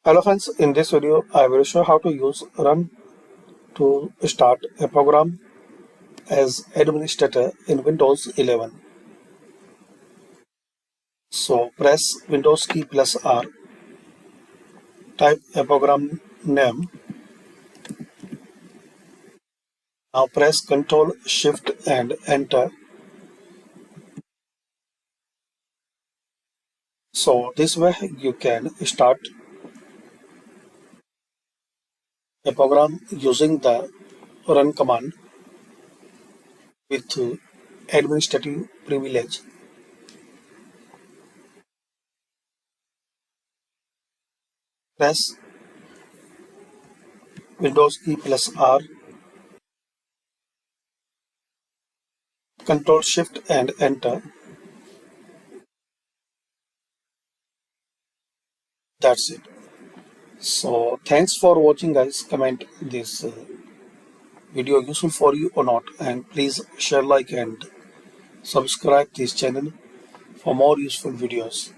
Hello friends, in this video I will show how to use run to start a program as administrator in Windows 11. So press Windows key plus R, type a program name. Now press Ctrl Shift and enter. So this way you can start a program using the run command with administrative privilege. Press Windows key plus R, Ctrl Shift and enter. That's it. So thanks for watching guys. Comment this video useful for you or not, and please share, like and subscribe this channel for more useful videos.